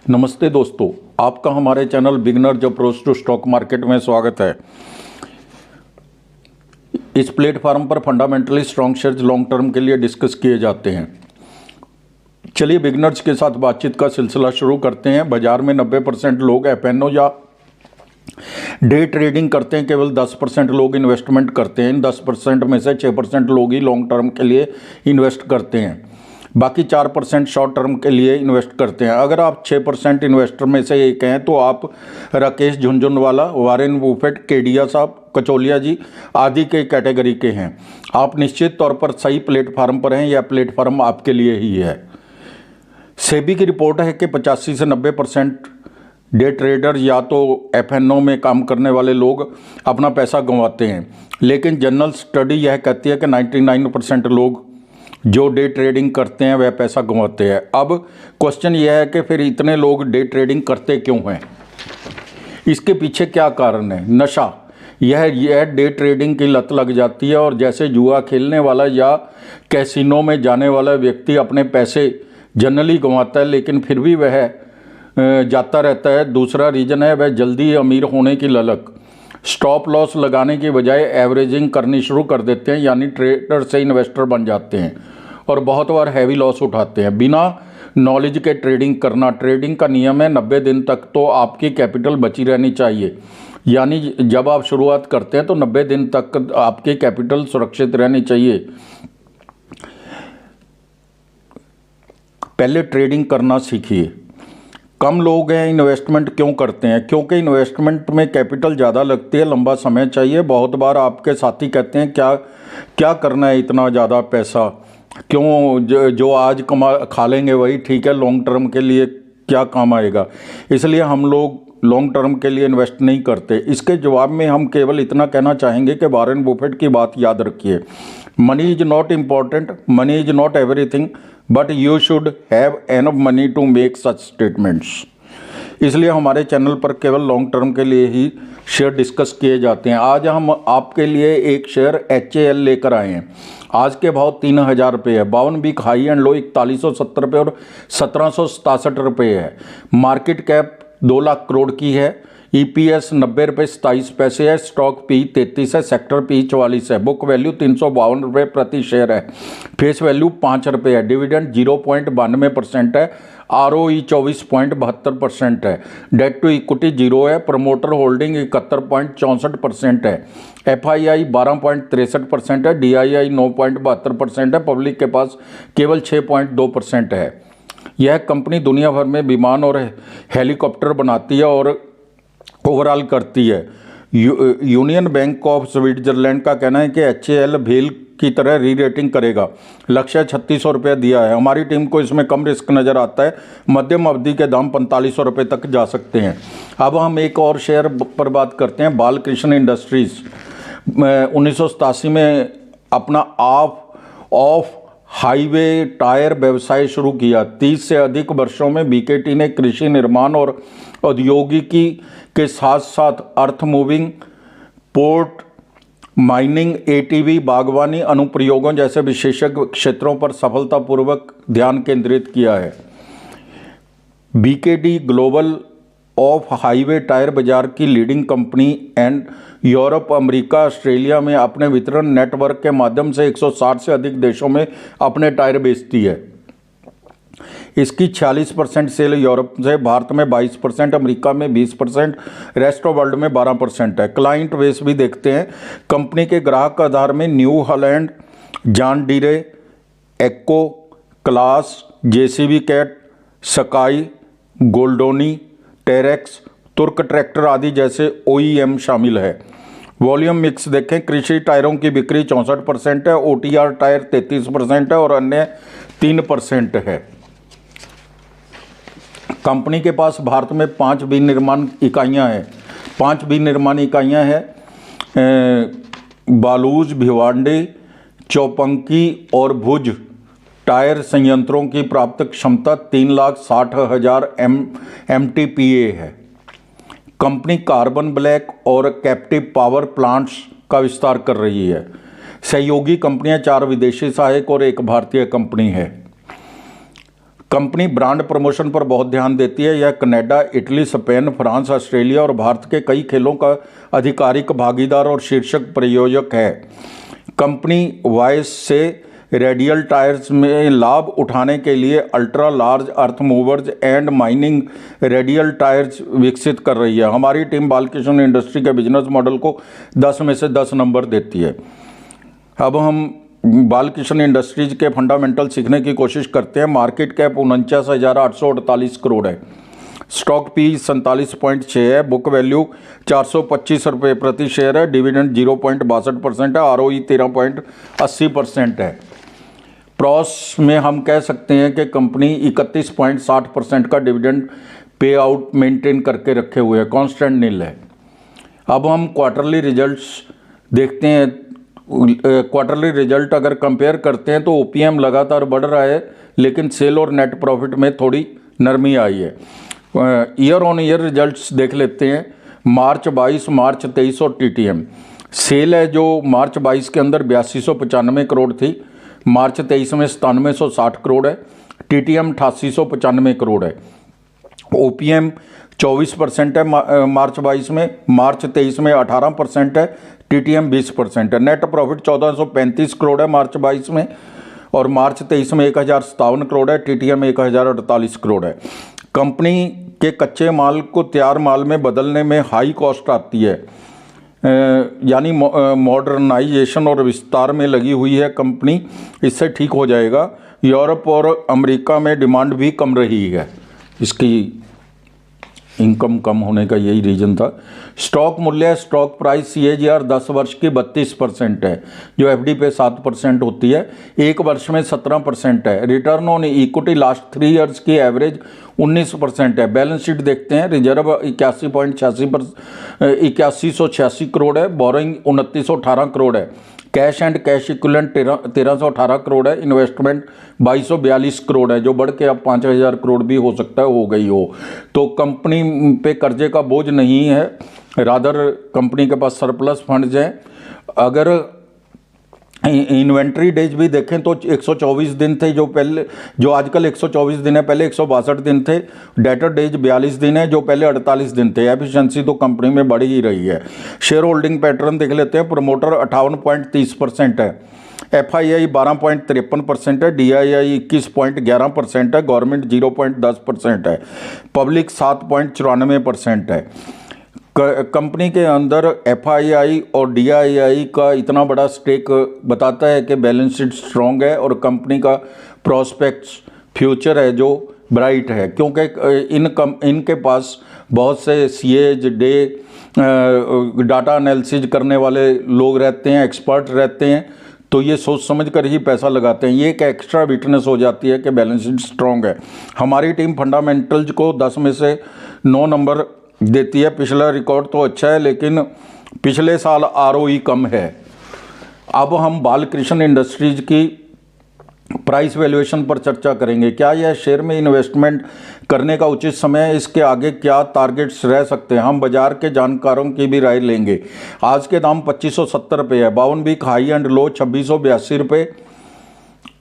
नमस्ते दोस्तों, आपका हमारे channel beginners approach to stock market में स्वागत है। इस प्लेटफॉर्म पर fundamentally strong shares long term के लिए डिस्कस किए जाते हैं। चलिए बिगनर्स के साथ बातचीत का सिलसिला शुरू करते हैं। बाजार में 90% लोग एफएनओ या डे ट्रेडिंग करते हैं, केवल 10% लोग इन्वेस्टमेंट करते हैं। इन 10% में से 6% लोग ही लॉन्ग टर्म के लिए इन्वेस्ट करते हैं, बाकी 4% शॉर्ट टर्म के लिए इन्वेस्ट करते हैं। अगर आप 6% इन्वेस्टर में से एक हैं तो आप राकेश झुनझुनवाला, वारेन बुफेट, केडिया साहब, कचौलिया जी आदि के कैटेगरी के हैं। आप निश्चित तौर पर सही प्लेटफार्म पर हैं, यह प्लेटफार्म आपके लिए ही है। सेबी की रिपोर्ट है कि 85 से 90% डे ट्रेडर या तो एफएनओ में काम करने वाले लोग अपना पैसा गंवाते हैं, लेकिन जनरल स्टडी यह कहती है कि 99% लोग जो डे ट्रेडिंग करते हैं वह पैसा गंवाते हैं। अब क्वेश्चन यह है कि फिर इतने लोग डे ट्रेडिंग करते क्यों हैं? इसके पीछे क्या कारण है? नशा। यह डे ट्रेडिंग की लत लग जाती है और जैसे जुआ खेलने वाला या कैसीनो में जाने वाला व्यक्ति अपने पैसे जनरली गंवाता है, लेकिन फिर भी वह जाता रहता है। दूसरा रीज़न है वह जल्दी अमीर होने की ललक। स्टॉप लॉस लगाने की बजाय एवरेजिंग करनी शुरू कर देते हैं, यानी ट्रेडर से इन्वेस्टर बन जाते हैं और बहुत बार हैवी लॉस उठाते हैं। बिना नॉलेज के ट्रेडिंग करना। ट्रेडिंग का नियम है 90 दिन तक तो आपकी कैपिटल बची रहनी चाहिए, यानी जब आप शुरुआत करते हैं तो 90 दिन तक आपकी कैपिटल सुरक्षित रहनी चाहिए। पहले ट्रेडिंग करना सीखिए। कम लोग हैं इन्वेस्टमेंट क्यों करते हैं? क्योंकि इन्वेस्टमेंट में कैपिटल ज़्यादा लगती है, लंबा समय चाहिए। बहुत बार आपके साथी कहते हैं क्या करना है इतना ज़्यादा पैसा, क्यों जो आज खा लेंगे वही ठीक है, लॉन्ग टर्म के लिए क्या काम आएगा। इसलिए हम लोग लॉन्ग टर्म के लिए इन्वेस्ट नहीं करते। इसके जवाब में हम केवल इतना कहना चाहेंगे कि वारेन बुफेट की बात याद रखिए, money is not important, money is not everything, but you should have enough money to make such statements. इसलिए हमारे चैनल पर केवल लॉन्ग टर्म के लिए ही शेयर डिस्कस किए जाते हैं। आज हम आपके लिए एक शेयर HAL लेकर आए हैं। आज के भाव 3000 रुपये है। 52 वीक हाई एंड लो 4170 रुपये और 1767 रुपये है। मार्केट कैप 2 लाख करोड़ की है। EPS 90 रुपये 27 पैसे है। स्टॉक P 33 है। सेक्टर P 44 है। बुक वैल्यू 352 रुपये प्रति शेयर है। फेस वैल्यू 5 रुपये है। डिविडेंड 0.92% है। ROE 24.72% है। डेट टू इक्विटी 0 है। प्रमोटर होल्डिंग 71.64% है। FII 12.63% है। DII 9.72% है। पब्लिक के पास केवल 6.2% है। यह कंपनी दुनिया भर में विमान और हेलीकॉप्टर बनाती है और ओवरऑल करती है। यूनियन बैंक ऑफ स्विट्जरलैंड का कहना है कि HAL भेल की तरह री रेटिंग करेगा। लक्ष्य 3600 रुपये दिया है। हमारी टीम को इसमें कम रिस्क नज़र आता है। मध्यम अवधि के दाम 4500 रुपये तक जा सकते हैं। अब हम एक और शेयर पर बात करते हैं। बालकृष्ण इंडस्ट्रीज़ 1987 में अपना ऑफ हाईवे टायर व्यवसाय शुरू किया। 30 से अधिक वर्षों में BKT ने कृषि, निर्माण और औद्योगिकी के साथ साथ earth moving, port, mining, ATV, बागवानी अनुप्रयोगों जैसे विशेषज्ञ क्षेत्रों पर सफलतापूर्वक ध्यान केंद्रित किया है। BKT global of highway tyre बाजार की leading company and Europe, America, Australia में अपने वितरण नेटवर्क के माध्यम से 160 से अधिक देशों में अपने टायर बेचती है। इसकी 46% सेल यूरोप से, भारत में 22%, अमेरिका में 20%, रेस्ट ऑफ वर्ल्ड में 12% है। क्लाइंट बेस भी देखते हैं। कंपनी के ग्राहक आधार में न्यू हॉलैंड, जॉन डीरे, एक्को, क्लास, JCB कैट, स्काई, गोल्डोनी, टेरेक्स, तुर्क ट्रैक्टर आदि जैसे OEM शामिल है। वॉल्यूम मिक्स देखें। कृषि टायरों की बिक्री 64% है। OTR टायर 33% है और अन्य 3% है। कंपनी के पास भारत में 5 विनिर्माण इकाइयाँ हैं। 5 विनिर्माण इकाइयाँ हैं बालूज, भिवांडी, चौपंकी और भुज। टायर संयंत्रों की प्राप्त क्षमता 3,60,000 MTPA है। कंपनी कार्बन ब्लैक और कैप्टिव पावर प्लांट्स का विस्तार कर रही है। सहयोगी कंपनियां 4 विदेशी सहायक और 1 भारतीय कंपनी है। कंपनी ब्रांड प्रमोशन पर बहुत ध्यान देती है। यह Canada, Italy, Spain, France, Australia और भारत के कई खेलों का आधिकारिक भागीदार और शीर्षक प्रायोजक है। कंपनी वॉयस से रेडियल टायर्स में लाभ उठाने के लिए ultra large earth movers and mining radial tyres विकसित कर रही है। हमारी टीम बालकृष्ण इंडस्ट्री के बिजनेस मॉडल को 10 में से 10 नंबर देती है। अब हम बालकृष्ण इंडस्ट्रीज के फंडामेंटल सीखने की कोशिश करते हैं। मार्केट कैप 49,848 करोड़ है। स्टॉक पी 47.6 है। बुक वैल्यू 425 रुपये प्रति शेयर है। डिविडेंड 0.62% है। आरओई 13.80% है। प्रॉस में हम कह सकते हैं कि कंपनी 31.60% का डिविडेंड पे आउट मेंटेन करके रखे हुए है, कांस्टेंट नील है। अब हम क्वार्टरली रिजल्ट्स देखते हैं। क्वार्टरली रिजल्ट अगर कंपेयर करते हैं तो ओपीएम लगातार बढ़ रहा है, लेकिन सेल और नेट प्रॉफिट में थोड़ी नरमी आई है। ईयर ऑन ईयर रिजल्ट्स देख लेते हैं। मार्च 22, मार्च 23 और टीटीएम। सेल है जो मार्च 22 के अंदर 8295 करोड़ थी, मार्च 23 में 9760 करोड़ है, टीटीएम 8895 करोड़ है। ओपीएम 24% है मार्च 22 में, मार्च 23 में 18% है, टीटीएम 20% है। नेट प्रॉफिट 1435 करोड़ है मार्च 22 में, और मार्च 23 में 1057 करोड़ है, टीटीएम 1048 करोड़ है। कंपनी के कच्चे माल को तैयार माल में बदलने में हाई कॉस्ट आती है, यानी मॉडर्नाइजेशन और विस्तार में लगी हुई है कंपनी, इससे ठीक हो जाएगा। यूरोप और अमेरिका में डिमांड भी कम रही है, इसकी इनकम कम होने का यही रीज़न था। स्टॉक मूल्य, स्टॉक प्राइस सीएजीआर 10 वर्ष की 32% है, जो एफडी पे 7% होती है। एक वर्ष में 17% है। Return on equity last 3 years की एवरेज 19% है। बैलेंस शीट देखते हैं। रिजर्व 8186 करोड़ है। बोरोइंग 2918 करोड़ है। Cash and cash equivalent 1318 crore है। इन्वेस्टमेंट 2242 करोड़ है, जो बढ़ के अब 5000 करोड़ भी हो सकता है, हो गई हो। तो कंपनी पे कर्जे का बोझ नहीं है, रादर कंपनी के पास सरप्लस फंड्स हैं। अगर इन्वेंट्री डेज भी देखें तो 124 दिन थे, जो आजकल 124 दिन है, पहले 162 दिन थे। डेटर डेज 42 दिन है, जो पहले 48 दिन थे। एफिशिएंसी तो कंपनी में बढ़ ही रही है। शेयर होल्डिंग पैटर्न देख लेते हैं। प्रमोटर 58.30% है, एफआईआई 12.53% है, डीआईआई 21.11% है, गवर्नमेंट 0.10% है, पब्लिक 7.94% है। कंपनी के अंदर एफआईआई और डीआईआई का इतना बड़ा स्टेक बताता है कि बैलेंस शीट स्ट्रॉन्ग है और कंपनी का प्रोस्पेक्ट्स फ्यूचर है जो ब्राइट है, क्योंकि इनके पास बहुत से सीएज डाटा एनालिसिस करने वाले लोग रहते हैं, एक्सपर्ट रहते हैं, तो ये सोच समझ कर ही पैसा लगाते हैं। ये एक एक्स्ट्रा विटनेस हो जाती है कि बैलेंस शीट स्ट्रॉन्ग है। हमारी टीम फंडामेंटल्स को 10 में से 9 नंबर देती है। पिछला रिकॉर्ड तो अच्छा है, लेकिन पिछले साल आरओई कम है। अब हम बालकृष्ण इंडस्ट्रीज की प्राइस वैल्यूएशन पर चर्चा करेंगे। क्या यह शेयर में इन्वेस्टमेंट करने का उचित समय है? इसके आगे क्या टारगेट्स रह सकते हैं? हम बाजार के जानकारों की भी राय लेंगे। आज के दाम 2570 रुपये है। 52 वीक हाई एंड लो 2682 रुपये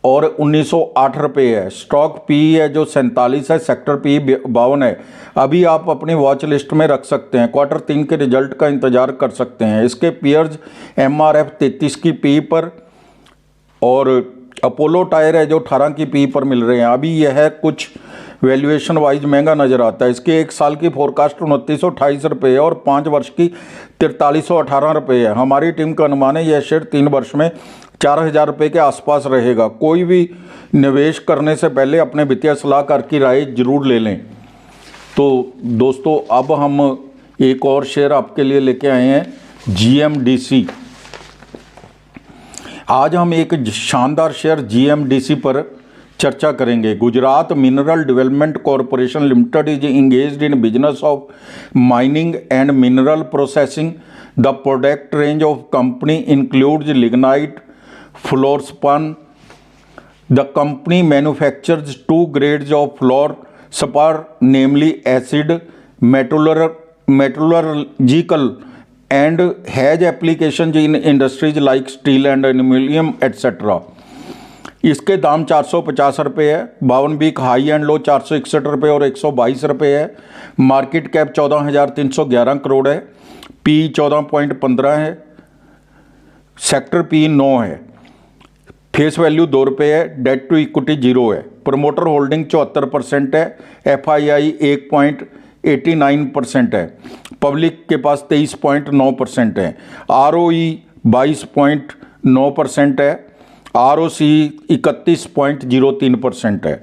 और 1908 रुपये है। स्टॉक पी है जो 47 है, सेक्टर पी 52 है। अभी आप अपनी वॉच लिस्ट में रख सकते हैं। क्वार्टर 3 के रिजल्ट का इंतजार कर सकते हैं। इसके पीयर्स एमआरएफ 33 की पी पर और अपोलो टायर है जो 18 की पी पर मिल रहे हैं। अभी यह कुछ वैल्यूएशन वाइज महंगा नजर आता है। इसके 1 साल की फोरकास्ट 2928 रुपये है और 5 वर्ष की 4318 रुपये है। हमारी टीम का अनुमान है यह शेयर 3 वर्ष में 4000 रुपये के आसपास रहेगा। कोई भी निवेश करने से पहले अपने वित्तीय सलाहकार की राय जरूर ले लें। तो दोस्तों, अब हम एक और शेयर आपके लिए लेके आए हैं, जीएमडीसी। आज हम एक शानदार शेयर जीएमडीसी पर चर्चा करेंगे। Gujarat mineral development corporation limited is engaged in business of mining and mineral processing. The product range of company includes lignite, fluorspar. The company manufactures 2 grades of fluorspar, namely acid, metallurgical, and has applications in industries like steel and aluminum, etc. इसके दाम 450 रुपये है। 52 week high and low 461 रुपये और 122 रुपये है। Market cap 14,311 crore है। P 14.15 है। सेक्टर पी 9 है। फेस वैल्यू 2 रुपये है। डेट टू इक्विटी 0 है। प्रमोटर होल्डिंग 74% है। FII 1.89% है। पब्लिक के पास 23.9% है। ROE 22.9% है। ROC 31.03% है।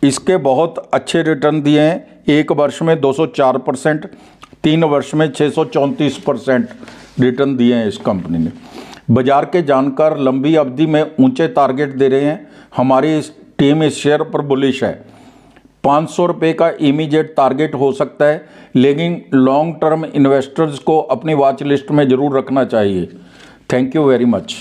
इसके बहुत अच्छे रिटर्न दिए हैं। 1 वर्ष में 204%, 3 वर्ष में 634% रिटर्न दिए हैं इस कंपनी ने। बाजार के जानकार लंबी अवधि में ऊंचे टारगेट दे रहे हैं। हमारी इस टीम इस शेयर पर बुलिश है। 500 रुपये का इमीडिएट टारगेट हो सकता है, लेकिन लॉन्ग टर्म इन्वेस्टर्स को अपनी वॉच लिस्ट में ज़रूर रखना चाहिए। Thank you very much.